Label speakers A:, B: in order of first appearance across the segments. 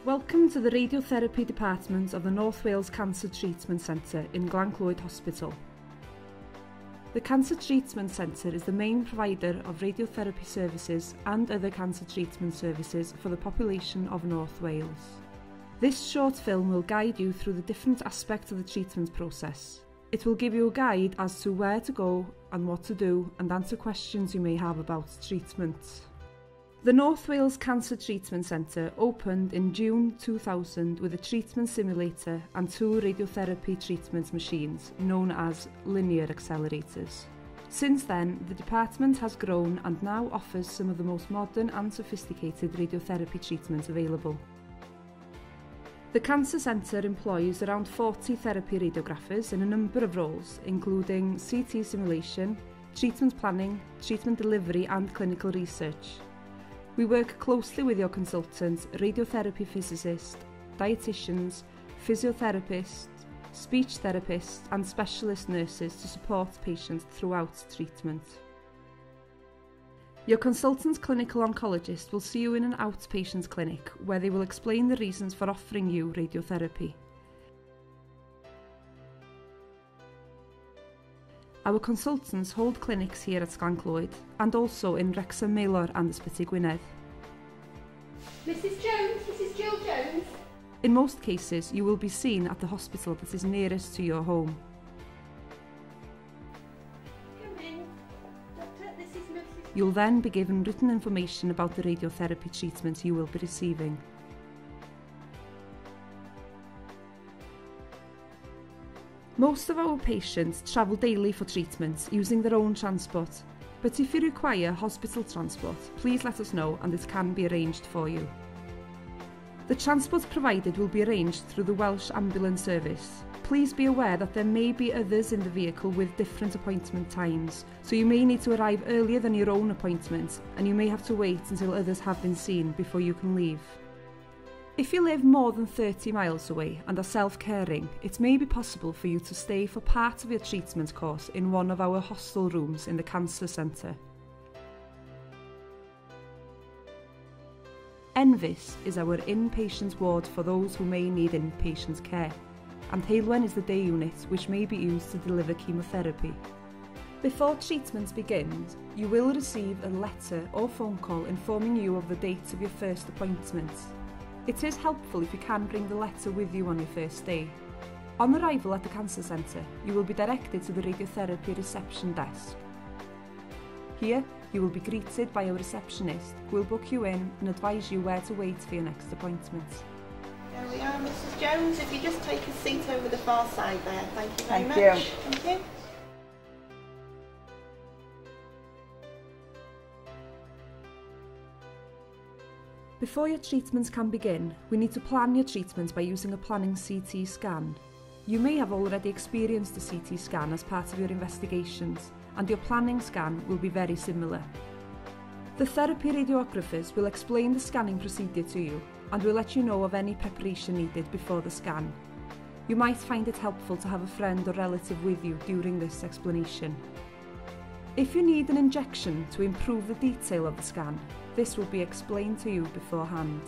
A: Welcome to the Radiotherapy Department of the North Wales Cancer Treatment Centre in Glan Clwyd Hospital. The Cancer Treatment Centre is the main provider of radiotherapy services and other cancer treatment services for the population of North Wales. This short film will guide you through the different aspects of the treatment process. It will give you a guide as to where to go and what to do and answer questions you may have about treatment. The North Wales Cancer Treatment Centre opened in June 2000 with a treatment simulator and 2 radiotherapy treatment machines known as linear accelerators. Since then, the department has grown and now offers some of the most modern and sophisticated radiotherapy treatments available. The Cancer Centre employs around 40 therapy radiographers in a number of roles, including CT simulation, treatment planning, treatment delivery and clinical research. We work closely with your consultants, radiotherapy physicists, dietitians, physiotherapists, speech therapists and specialist nurses to support patients throughout treatment. Your consultant's clinical oncologist will see you in an outpatient clinic where they will explain the reasons for offering you radiotherapy. Our consultants hold clinics here at Glan Clwyd and also in Wrexham, Maelor and Ysbyty Gwynedd.
B: Mrs Jones, Mrs Jill Jones.
A: In most cases, you will be seen at the hospital that is nearest to your home.
B: Come in. Doctor, this is Mrs.
A: You'll then be given written information about the radiotherapy treatment you will be receiving. Most of our patients travel daily for treatment using their own transport, but if you require hospital transport, please let us know and it can be arranged for you. The transport provided will be arranged through the Welsh Ambulance Service. Please be aware that there may be others in the vehicle with different appointment times, so you may need to arrive earlier than your own appointment and you may have to wait until others have been seen before you can leave. If you live more than 30 miles away and are self-caring, it may be possible for you to stay for part of your treatment course in one of our hostel rooms in the Cancer Centre. Tenovus is our inpatient ward for those who may need inpatient care, and Heilwen is the day unit which may be used to deliver chemotherapy. Before treatment begins, you will receive a letter or phone call informing you of the date of your first appointment. It is helpful if you can bring the letter with you on your first day. On arrival at the Cancer Centre, you will be directed to the radiotherapy reception desk. Here, you will be greeted by a receptionist who will book you in and advise you where to wait for your next appointment.
B: There we are, Mrs Jones. If you just take a seat over the far side there. Thank you very much.
C: Thank you.
B: Thank you.
A: Before your treatments can begin, we need to plan your treatment by using a planning CT scan. You may have already experienced a CT scan as part of your investigations, and your planning scan will be very similar. The therapy radiographers will explain the scanning procedure to you and will let you know of any preparation needed before the scan. You might find it helpful to have a friend or relative with you during this explanation. If you need an injection to improve the detail of the scan, this will be explained to you beforehand.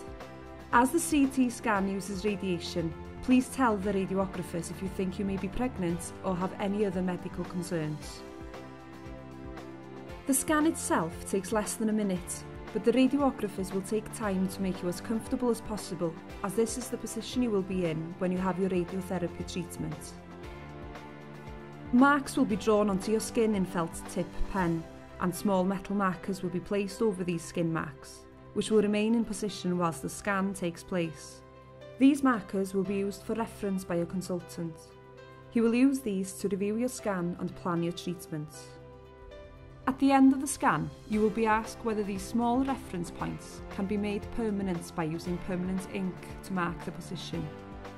A: As the CT scan uses radiation, please tell the radiographers if you think you may be pregnant or have any other medical concerns. The scan itself takes less than a minute, but the radiographers will take time to make you as comfortable as possible, as this is the position you will be in when you have your radiotherapy treatment. Marks will be drawn onto your skin in felt tip pen, and small metal markers will be placed over these skin marks, which will remain in position whilst the scan takes place. These markers will be used for reference by your consultant. He will use these to review your scan and plan your treatment. At the end of the scan, you will be asked whether these small reference points can be made permanent by using permanent ink to mark the position.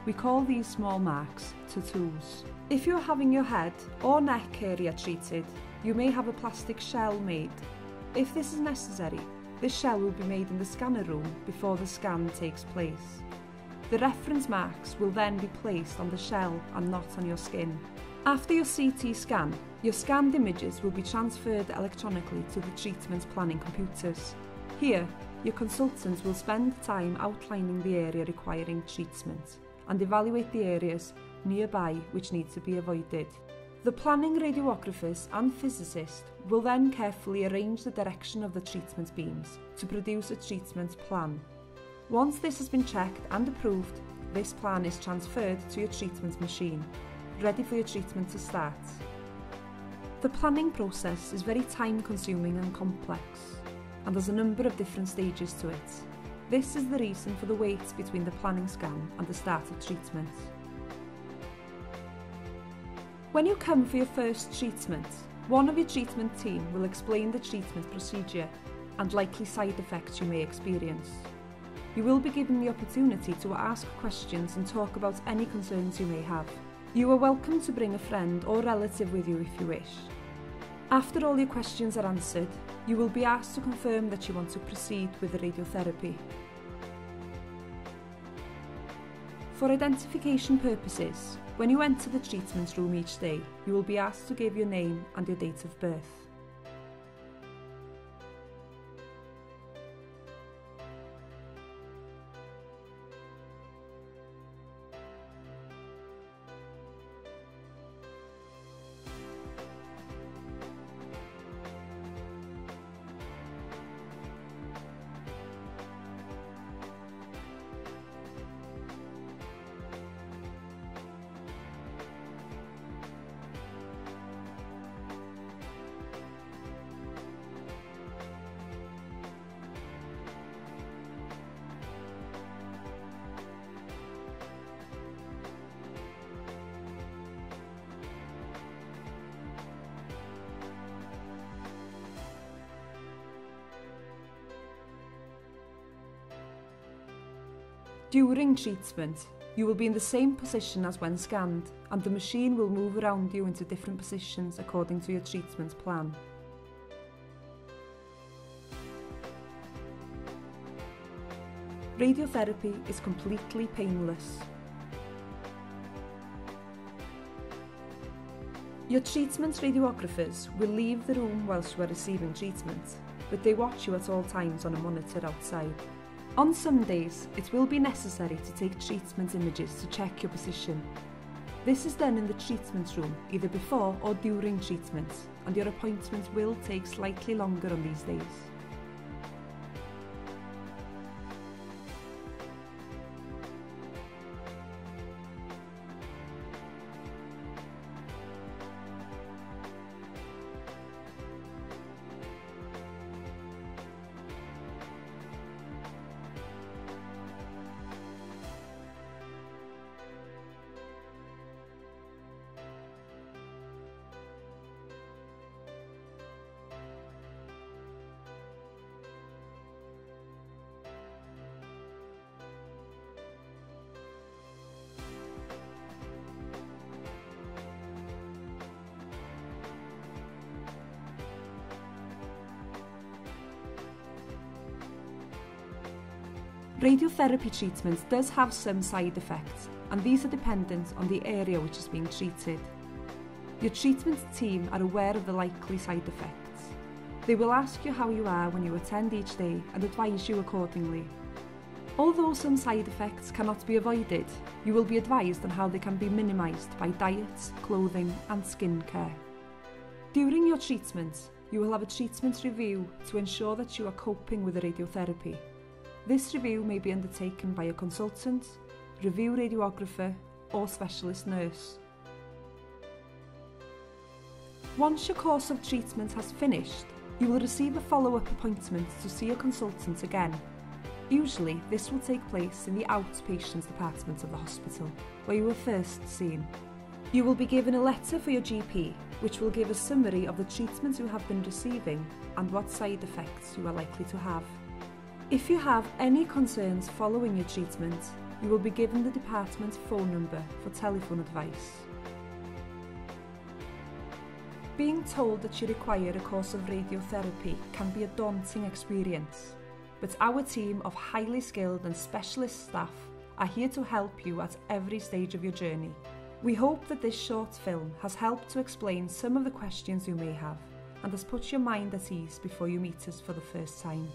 A: We call these small marks tattoos. If you are having your head or neck area treated, you may have a plastic shell made. If this is necessary, this shell will be made in the scanner room before the scan takes place. The reference marks will then be placed on the shell and not on your skin. After your CT scan, your scanned images will be transferred electronically to the treatment planning computers. Here, your consultant will spend time outlining the area requiring treatment and evaluate the areas nearby which need to be avoided. The planning radiographers and physicist will then carefully arrange the direction of the treatment beams to produce a treatment plan. Once this has been checked and approved, this plan is transferred to your treatment machine, ready for your treatment to start. The planning process is very time-consuming and complex, and there's a number of different stages to it. This is the reason for the wait between the planning scan and the start of treatment. When you come for your first treatment, one of your treatment team will explain the treatment procedure and likely side effects you may experience. You will be given the opportunity to ask questions and talk about any concerns you may have. You are welcome to bring a friend or relative with you if you wish. After all your questions are answered, you will be asked to confirm that you want to proceed with the radiotherapy. For identification purposes, when you enter the treatment room each day, you will be asked to give your name and your date of birth. During treatment, you will be in the same position as when scanned, and the machine will move around you into different positions according to your treatment plan. Radiotherapy is completely painless. Your treatment radiographers will leave the room whilst you are receiving treatment, but they watch you at all times on a monitor outside. On some days, it will be necessary to take treatment images to check your position. This is done in the treatment room either before or during treatment, and your appointment will take slightly longer on these days. Radiotherapy treatment does have some side effects, and these are dependent on the area which is being treated. Your treatment team are aware of the likely side effects. They will ask you how you are when you attend each day and advise you accordingly. Although some side effects cannot be avoided, you will be advised on how they can be minimised by diet, clothing and skin care. During your treatment, you will have a treatment review to ensure that you are coping with the radiotherapy. This review may be undertaken by a consultant, review radiographer or specialist nurse. Once your course of treatment has finished, you will receive a follow-up appointment to see your consultant again. Usually, this will take place in the outpatient department of the hospital, where you were first seen. You will be given a letter for your GP, which will give a summary of the treatment you have been receiving and what side effects you are likely to have. If you have any concerns following your treatment, you will be given the department's phone number for telephone advice. Being told that you require a course of radiotherapy can be a daunting experience, but our team of highly skilled and specialist staff are here to help you at every stage of your journey. We hope that this short film has helped to explain some of the questions you may have and has put your mind at ease before you meet us for the first time.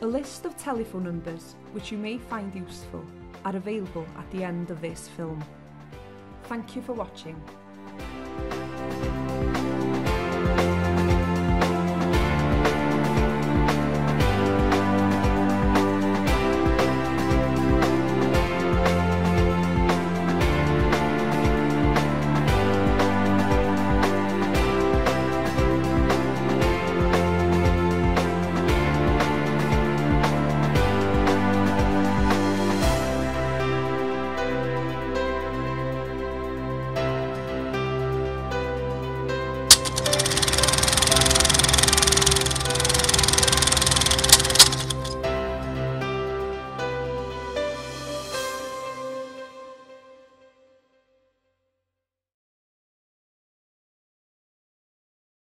A: A list of telephone numbers which you may find useful are available at the end of this film. Thank you for watching.